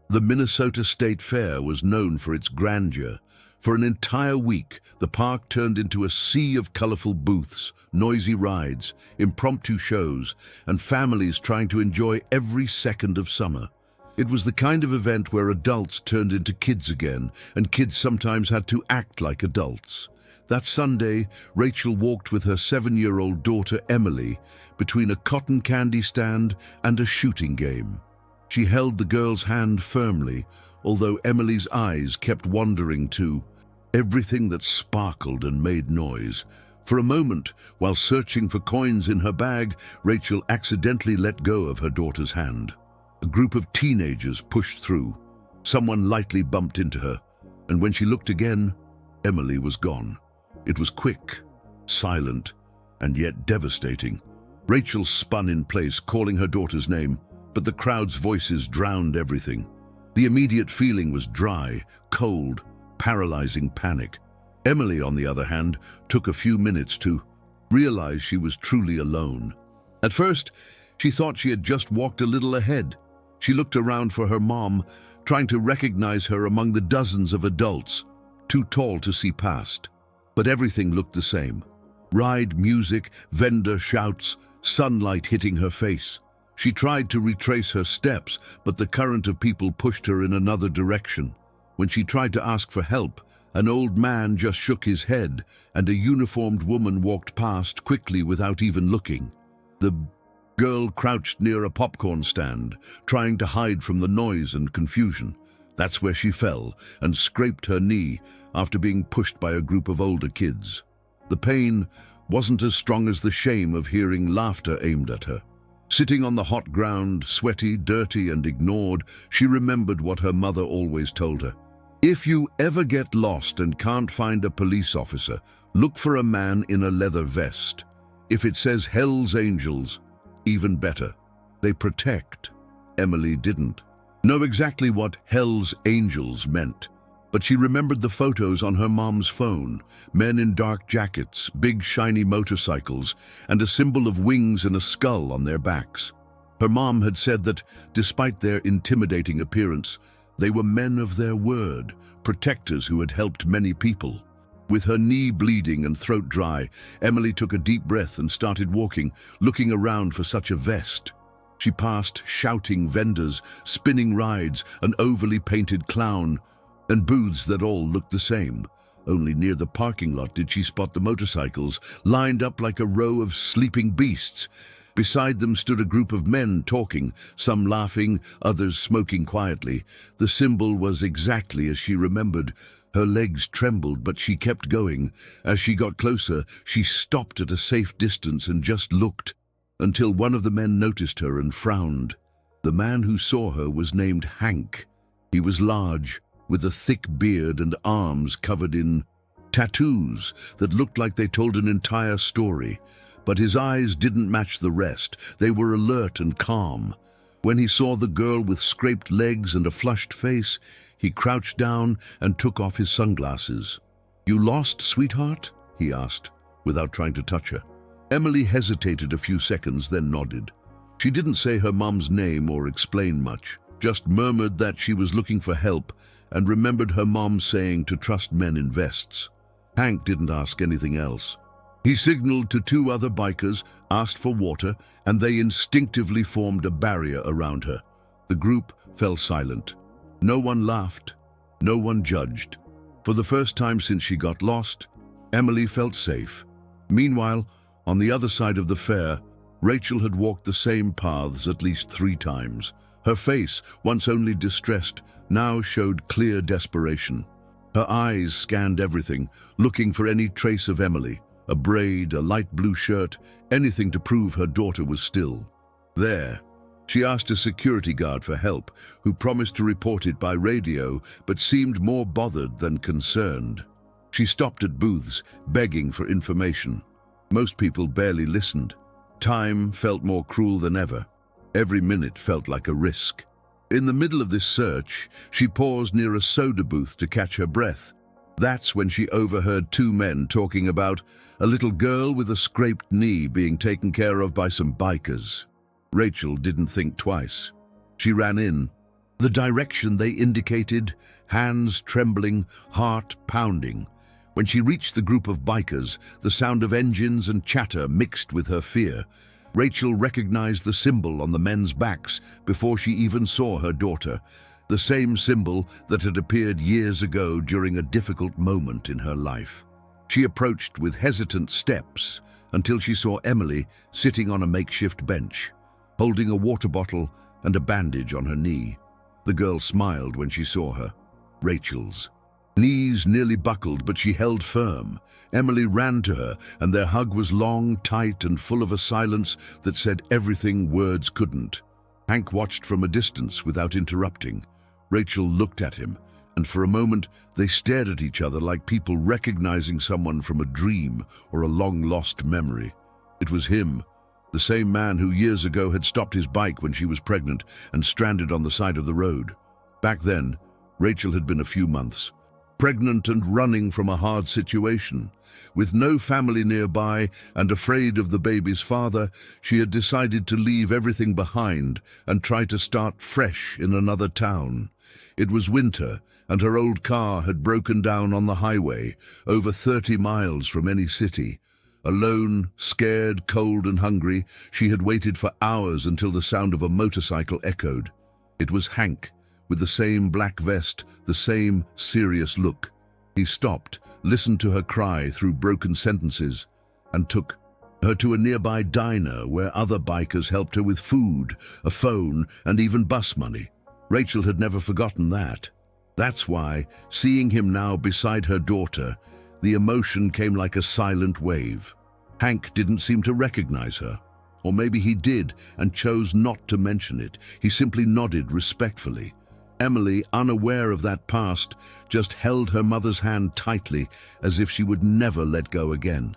The Minnesota State Fair was known for its grandeur. For an entire week, the park turned into a sea of colorful booths, noisy rides, impromptu shows, and families trying to enjoy every second of summer. It was the kind of event where adults turned into kids again, and kids sometimes had to act like adults. That Sunday, Rachel walked with her 7-year-old daughter Emily between a cotton candy stand and a shooting game. She held the girl's hand firmly, although Emily's eyes kept wandering to everything that sparkled and made noise. For a moment, while searching for coins in her bag, Rachel accidentally let go of her daughter's hand. A group of teenagers pushed through. Someone lightly bumped into her, and when she looked again, Emily was gone. It was quick, silent, and yet devastating. Rachel spun in place, calling her daughter's name, but the crowd's voices drowned everything. The immediate feeling was dry, cold, paralyzing panic. Emily, on the other hand, took a few minutes to realize she was truly alone. At first, she thought she had just walked a little ahead. She looked around for her mom, trying to recognize her among the dozens of adults, too tall to see past. But everything looked the same. Ride music, vendor shouts, sunlight hitting her face. She tried to retrace her steps, but the current of people pushed her in another direction. When she tried to ask for help, an old man just shook his head, and a uniformed woman walked past quickly without even looking. The girl crouched near a popcorn stand, trying to hide from the noise and confusion. That's where she fell and scraped her knee after being pushed by a group of older kids. The pain wasn't as strong as the shame of hearing laughter aimed at her. Sitting on the hot ground, sweaty, dirty, and ignored, she remembered what her mother always told her. If you ever get lost and can't find a police officer, look for a man in a leather vest. If it says Hell's Angels, even better. They protect. Emily didn't know exactly what Hell's Angels meant, but she remembered the photos on her mom's phone, men in dark jackets, big shiny motorcycles, and a symbol of wings and a skull on their backs. Her mom had said that, despite their intimidating appearance, they were men of their word, protectors who had helped many people. With her knee bleeding and throat dry, Emily took a deep breath and started walking, looking around for such a vest. She passed shouting vendors, spinning rides, an overly painted clown, and booths that all looked the same. Only near the parking lot did she spot the motorcycles, lined up like a row of sleeping beasts. Beside them stood a group of men talking, some laughing, others smoking quietly. The symbol was exactly as she remembered. Her legs trembled, but she kept going. As she got closer, she stopped at a safe distance and just looked, until one of the men noticed her and frowned. The man who saw her was named Hank. He was large, with a thick beard and arms covered in tattoos that looked like they told an entire story. But his eyes didn't match the rest. They were alert and calm. When he saw the girl with scraped legs and a flushed face, he crouched down and took off his sunglasses. "You lost, sweetheart?" he asked, without trying to touch her. Emily hesitated a few seconds, then nodded. She didn't say her mom's name or explain much, just murmured that she was looking for help and remembered her mom saying to trust men in vests. Hank didn't ask anything else. He signaled to 2 other bikers, asked for water, and they instinctively formed a barrier around her. The group fell silent. No one laughed, no one judged. For the first time since she got lost, Emily felt safe. Meanwhile, on the other side of the fair, Rachel had walked the same paths at least 3 times. Her face, once only distressed, now showed clear desperation. Her eyes scanned everything, looking for any trace of Emily. A braid, a light blue shirt, anything to prove her daughter was still there. She asked a security guard for help, who promised to report it by radio, but seemed more bothered than concerned. She stopped at booths, begging for information. Most people barely listened. Time felt more cruel than ever. Every minute felt like a risk. In the middle of this search, she paused near a soda booth to catch her breath. That's when she overheard 2 men talking about a little girl with a scraped knee being taken care of by some bikers. Rachel didn't think twice. She ran in. The direction they indicated, hands trembling, heart pounding. When she reached the group of bikers, the sound of engines and chatter mixed with her fear. Rachel recognized the symbol on the men's backs before she even saw her daughter, the same symbol that had appeared years ago during a difficult moment in her life. She approached with hesitant steps until she saw Emily sitting on a makeshift bench, holding a water bottle and a bandage on her knee. The girl smiled when she saw her. Rachel's knees nearly buckled, but she held firm. Emily ran to her, and their hug was long, tight, and full of a silence that said everything words couldn't. Hank watched from a distance without interrupting. Rachel looked at him, and for a moment they stared at each other like people recognizing someone from a dream or a long-lost memory. It was him, the same man who years ago had stopped his bike when she was pregnant and stranded on the side of the road. Back then, Rachel had been a few months, pregnant and running from a hard situation. With no family nearby and afraid of the baby's father, she had decided to leave everything behind and try to start fresh in another town. It was winter, and her old car had broken down on the highway, over 30 miles from any city. Alone, scared, cold and hungry, she had waited for hours until the sound of a motorcycle echoed. It was Hank, with the same black vest, the same serious look. He stopped, listened to her cry through broken sentences, and took her to a nearby diner where other bikers helped her with food, a phone, and even bus money. Rachel had never forgotten that. That's why, seeing him now beside her daughter, the emotion came like a silent wave. Hank didn't seem to recognize her. Or maybe he did and chose not to mention it. He simply nodded respectfully. Emily, unaware of that past, just held her mother's hand tightly as if she would never let go again.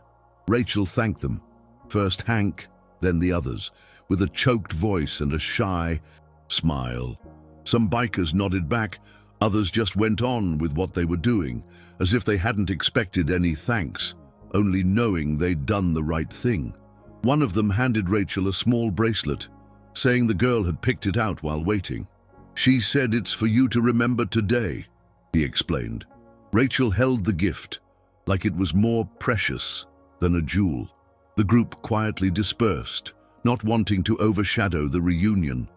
Rachel thanked them, first Hank, then the others, with a choked voice and a shy smile. Some bikers nodded back, others just went on with what they were doing, as if they hadn't expected any thanks, only knowing they'd done the right thing. One of them handed Rachel a small bracelet, saying the girl had picked it out while waiting. "She said it's for you to remember today," he explained. Rachel held the gift, like it was more precious than a jewel. The group quietly dispersed, not wanting to overshadow the reunion.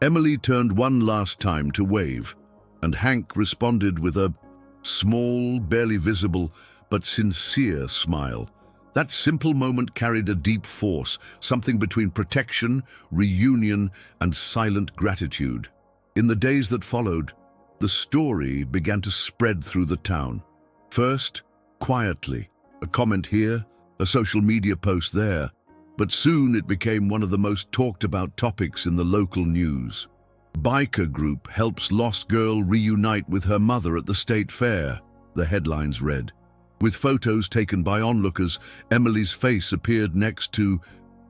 Emily turned one last time to wave, and Hank responded with a small, barely visible, but sincere smile. That simple moment carried a deep force, something between protection, reunion, and silent gratitude. In the days that followed, the story began to spread through the town. First, quietly, a comment here, a social media post there, but soon it became one of the most talked about topics in the local news. Biker group helps lost girl reunite with her mother at the state fair, the headlines read. With photos taken by onlookers, Emily's face appeared next to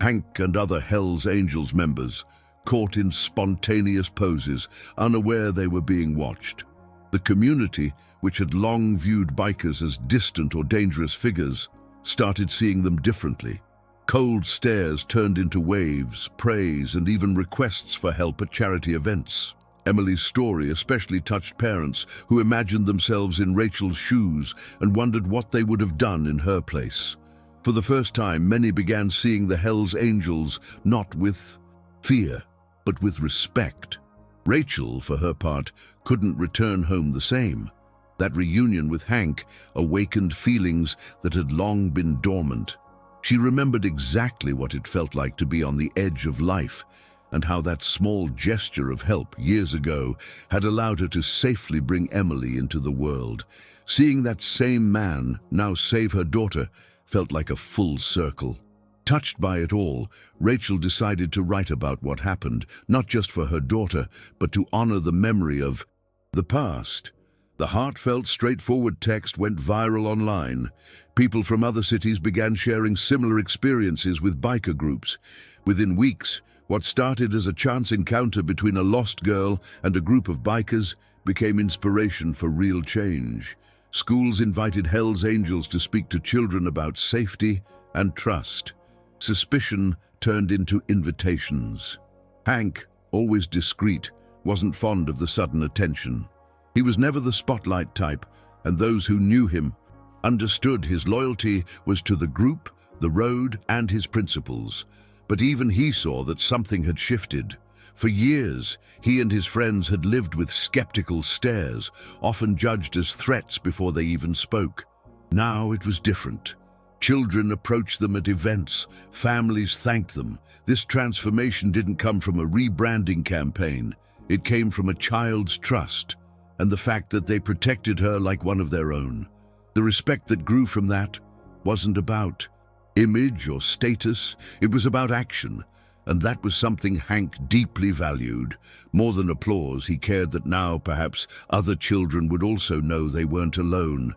Hank and other Hell's Angels members, caught in spontaneous poses, unaware they were being watched. The community, which had long viewed bikers as distant or dangerous figures, started seeing them differently. Cold stares turned into waves, praise, and even requests for help at charity events. Emily's story especially touched parents who imagined themselves in Rachel's shoes and wondered what they would have done in her place. For the first time, many began seeing the Hell's Angels not with fear, but with respect. Rachel, for her part, couldn't return home the same. That reunion with Hank awakened feelings that had long been dormant. She remembered exactly what it felt like to be on the edge of life, and how that small gesture of help years ago had allowed her to safely bring Emily into the world. Seeing that same man now save her daughter felt like a full circle. Touched by it all, Rachel decided to write about what happened, not just for her daughter, but to honor the memory of the past. The heartfelt, straightforward text went viral online. People from other cities began sharing similar experiences with biker groups. Within weeks, what started as a chance encounter between a lost girl and a group of bikers became inspiration for real change. Schools invited Hell's Angels to speak to children about safety and trust. Suspicion turned into invitations. Hank, always discreet, wasn't fond of the sudden attention. He was never the spotlight type, and those who knew him understood his loyalty was to the group, the road, and his principles. But even he saw that something had shifted. For years, he and his friends had lived with skeptical stares, often judged as threats before they even spoke. Now it was different. Children approached them at events, families thanked them. This transformation didn't come from a rebranding campaign. It came from a child's trust, and the fact that they protected her like one of their own. The respect that grew from that wasn't about image or status, it was about action, and that was something Hank deeply valued. More than applause, he cared that now perhaps other children would also know they weren't alone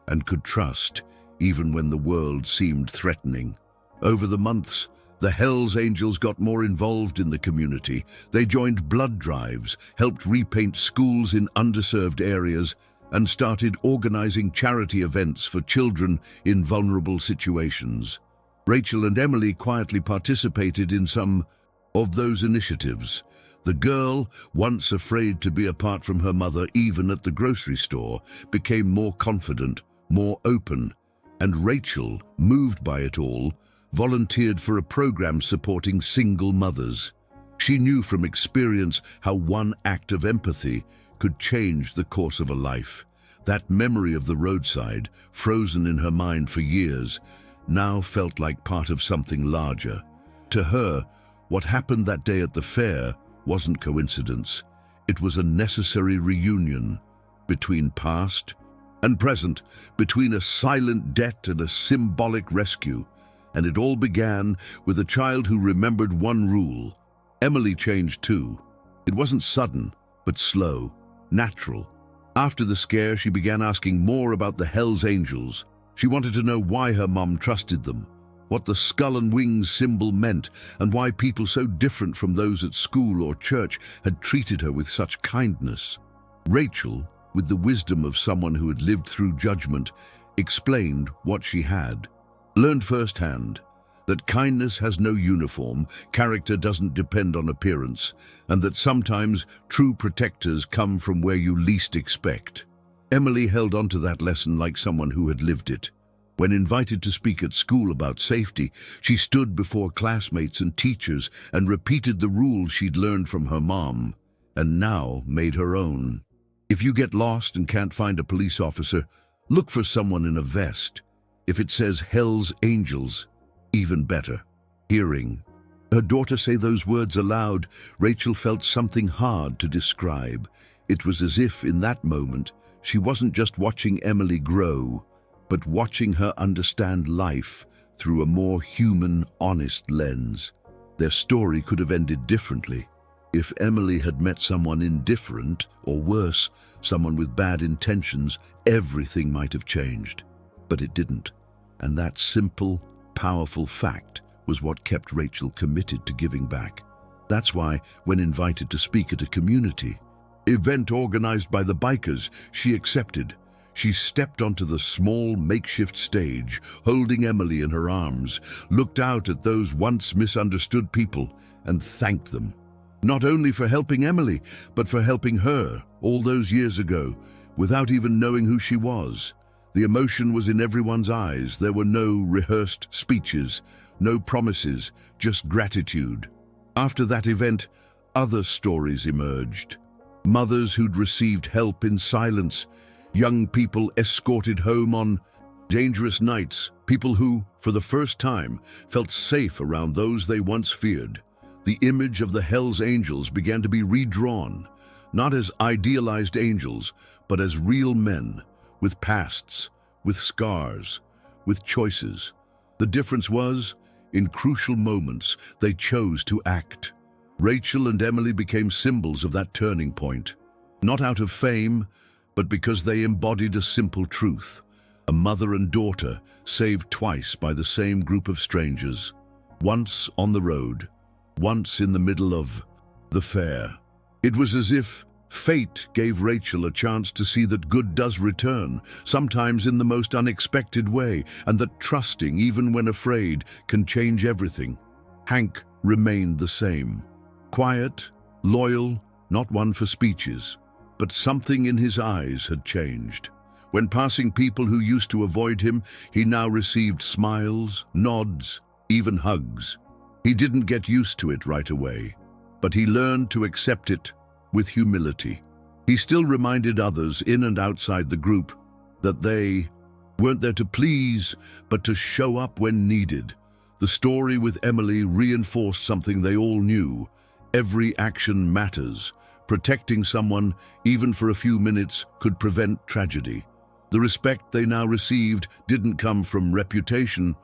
and could trust, even when the world seemed threatening. Over the months, the Hells Angels got more involved in the community. They joined blood drives, helped repaint schools in underserved areas, and started organizing charity events for children in vulnerable situations. Rachel and Emily quietly participated in some of those initiatives. The girl, once afraid to be apart from her mother even at the grocery store, became more confident, more open, and Rachel, moved by it all, volunteered for a program supporting single mothers. She knew from experience how one act of empathy could change the course of a life. That memory of the roadside, frozen in her mind for years, now felt like part of something larger. To her, what happened that day at the fair wasn't coincidence. It was a necessary reunion between past and present, between a silent debt and a symbolic rescue. And it all began with a child who remembered one rule. Emily changed too. It wasn't sudden, but slow, natural. After the scare, she began asking more about the Hells Angels. She wanted to know why her mom trusted them, what the skull and wings symbol meant, and why people so different from those at school or church had treated her with such kindness. Rachel, with the wisdom of someone who had lived through judgment, explained what she had learned firsthand, that kindness has no uniform, character doesn't depend on appearance, and that sometimes true protectors come from where you least expect. Emily held on to that lesson like someone who had lived it. When invited to speak at school about safety, she stood before classmates and teachers and repeated the rules she'd learned from her mom, and now made her own. If you get lost and can't find a police officer, look for someone in a vest. If it says Hells Angels, even better. Hearing her daughter say those words aloud, Rachel felt something hard to describe. It was as if, in that moment, she wasn't just watching Emily grow, but watching her understand life through a more human, honest lens. Their story could have ended differently. If Emily had met someone indifferent, or worse, someone with bad intentions, everything might have changed. But it didn't. And that simple, powerful fact was what kept Rachel committed to giving back. That's why, when invited to speak at a community event organized by the bikers, she accepted. She stepped onto the small makeshift stage, holding Emily in her arms, looked out at those once misunderstood people, and thanked them. Not only for helping Emily, but for helping her all those years ago, without even knowing who she was. The emotion was in everyone's eyes. There were no rehearsed speeches, no promises, just gratitude. After that event, other stories emerged. Mothers who'd received help in silence, young people escorted home on dangerous nights, people who, for the first time, felt safe around those they once feared. The image of the Hells Angels began to be redrawn, not as idealized angels, but as real men, with pasts, with scars, with choices. The difference was, in crucial moments, they chose to act. Rachel and Emily became symbols of that turning point, not out of fame, but because they embodied a simple truth. A mother and daughter saved twice by the same group of strangers, once on the road, once in the middle of the fair. It was as if fate gave Rachel a chance to see that good does return, sometimes in the most unexpected way, and that trusting, even when afraid, can change everything. Hank remained the same. Quiet, loyal, not one for speeches. But something in his eyes had changed. When passing people who used to avoid him, he now received smiles, nods, even hugs. He didn't get used to it right away, but he learned to accept it with humility. He still reminded others in and outside the group that they weren't there to please, but to show up when needed. The story with Emily reinforced something they all knew. Every action matters. Protecting someone, even for a few minutes, could prevent tragedy. The respect they now received didn't come from reputation,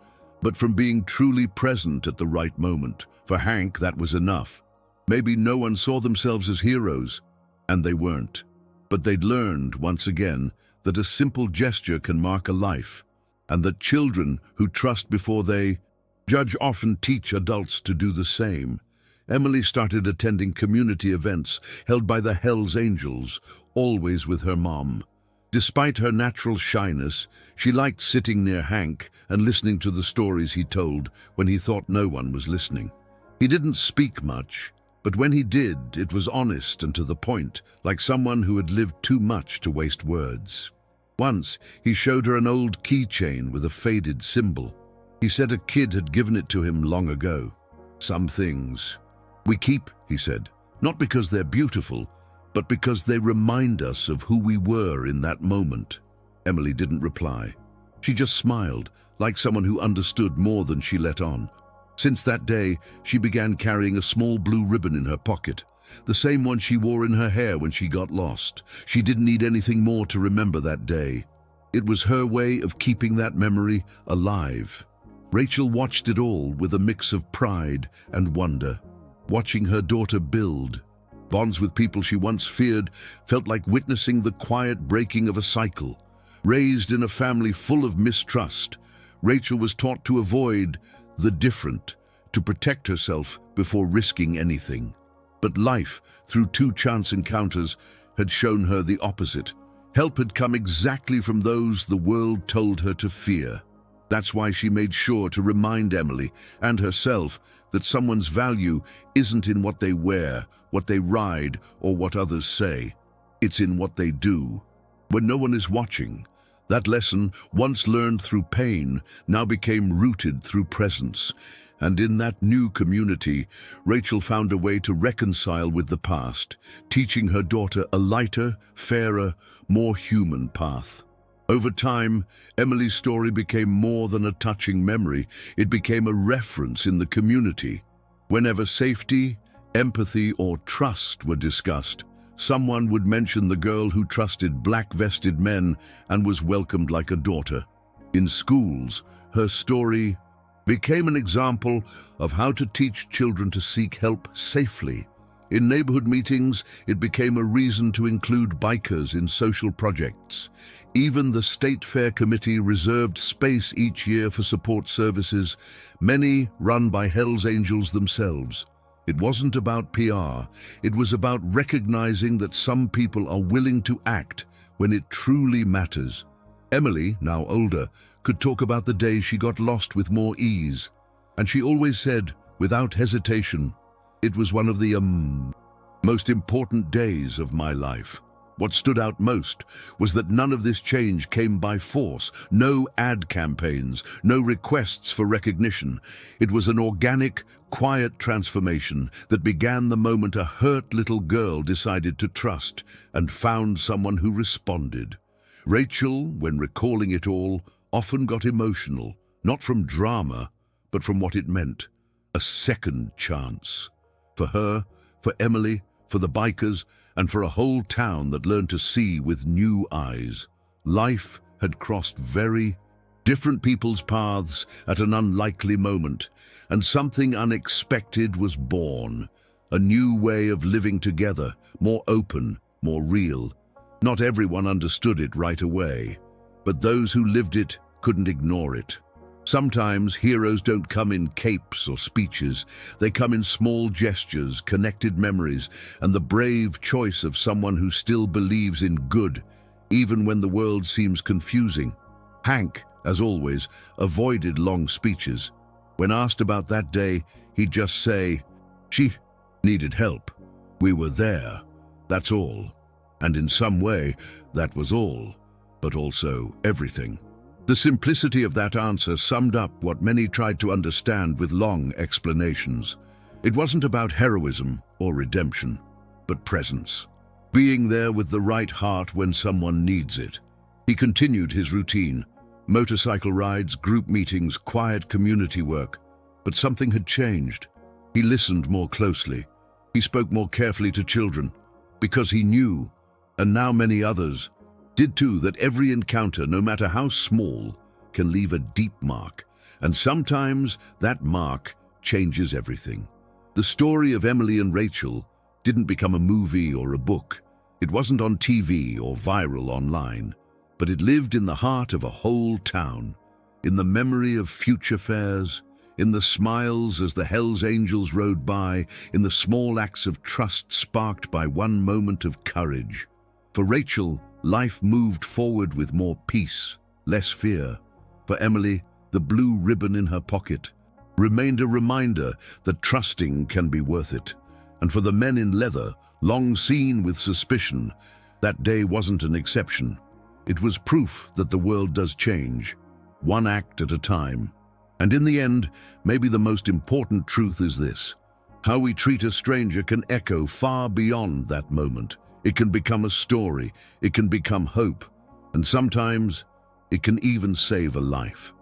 but from being truly present at the right moment. For Hank, that was enough. Maybe no one saw themselves as heroes, and they weren't. But they'd learned, once again, that a simple gesture can mark a life, and that children who trust before they judge often teach adults to do the same. Emily started attending community events held by the Hells Angels, always with her mom. Despite her natural shyness, she liked sitting near Hank and listening to the stories he told when he thought no one was listening. He didn't speak much, but when he did, it was honest and to the point, like someone who had lived too much to waste words. Once, he showed her an old keychain with a faded symbol. He said a kid had given it to him long ago. Some things we keep, he said, not because they're beautiful, but because they remind us of who we were in that moment. Emily didn't reply. She just smiled, like someone who understood more than she let on. Since that day, she began carrying a small blue ribbon in her pocket, the same one she wore in her hair when she got lost. She didn't need anything more to remember that day. It was her way of keeping that memory alive. Rachel watched it all with a mix of pride and wonder. Watching her daughter build bonds with people she once feared felt like witnessing the quiet breaking of a cycle. Raised in a family full of mistrust, Rachel was taught to avoid the different, to protect herself before risking anything. But life, through 2 chance encounters, had shown her the opposite. Help had come exactly from those the world told her to fear. That's why she made sure to remind Emily and herself that someone's value isn't in what they wear, what they ride, or what others say. It's in what they do. When no one is watching, that lesson, once learned through pain, now became rooted through presence. And in that new community, Rachel found a way to reconcile with the past, teaching her daughter a lighter, fairer, more human path. Over time, Emily's story became more than a touching memory. It became a reference in the community. Whenever safety, empathy, or trust were discussed, someone would mention the girl who trusted black-vested men and was welcomed like a daughter. In schools, her story became an example of how to teach children to seek help safely. In neighborhood meetings, it became a reason to include bikers in social projects. Even the State Fair Committee reserved space each year for support services, many run by Hells Angels themselves. It wasn't about PR, it was about recognizing that some people are willing to act when it truly matters. Emily, now older, could talk about the day she got lost with more ease, and she always said, without hesitation, it was one of the most important days of my life. What stood out most was that none of this change came by force. No ad campaigns, no requests for recognition. It was an organic, quiet transformation that began the moment a hurt little girl decided to trust and found someone who responded. Rachel, when recalling it all, often got emotional, not from drama, but from what it meant. A second chance. For her, for Emily, for the bikers, and for a whole town that learned to see with new eyes. Life had crossed very different people's paths at an unlikely moment, and something unexpected was born. A new way of living together, more open, more real. Not everyone understood it right away, but those who lived it couldn't ignore it. Sometimes heroes don't come in capes or speeches. They come in small gestures, connected memories, and the brave choice of someone who still believes in good, even when the world seems confusing. Hank, as always, avoided long speeches. When asked about that day, he'd just say, "She needed help. We were there." That's all. And in some way, that was all, but also everything. The simplicity of that answer summed up what many tried to understand with long explanations. It wasn't about heroism or redemption, but presence. Being there with the right heart when someone needs it. He continued his routine, motorcycle rides, group meetings, quiet community work. But something had changed. He listened more closely. He spoke more carefully to children, because he knew, and now many others did too, that every encounter, no matter how small, can leave a deep mark. And sometimes that mark changes everything. The story of Emily and Rachel didn't become a movie or a book. It wasn't on TV or viral online, but it lived in the heart of a whole town, in the memory of future fairs, in the smiles as the Hells Angels rode by, in the small acts of trust sparked by one moment of courage. For Rachel, life moved forward with more peace, less fear. For Emily, the blue ribbon in her pocket remained a reminder that trusting can be worth it. And for the men in leather, long seen with suspicion, that day wasn't an exception. It was proof that the world does change, one act at a time. And in the end, maybe the most important truth is this: how we treat a stranger can echo far beyond that moment. It can become a story, it can become hope, and sometimes it can even save a life.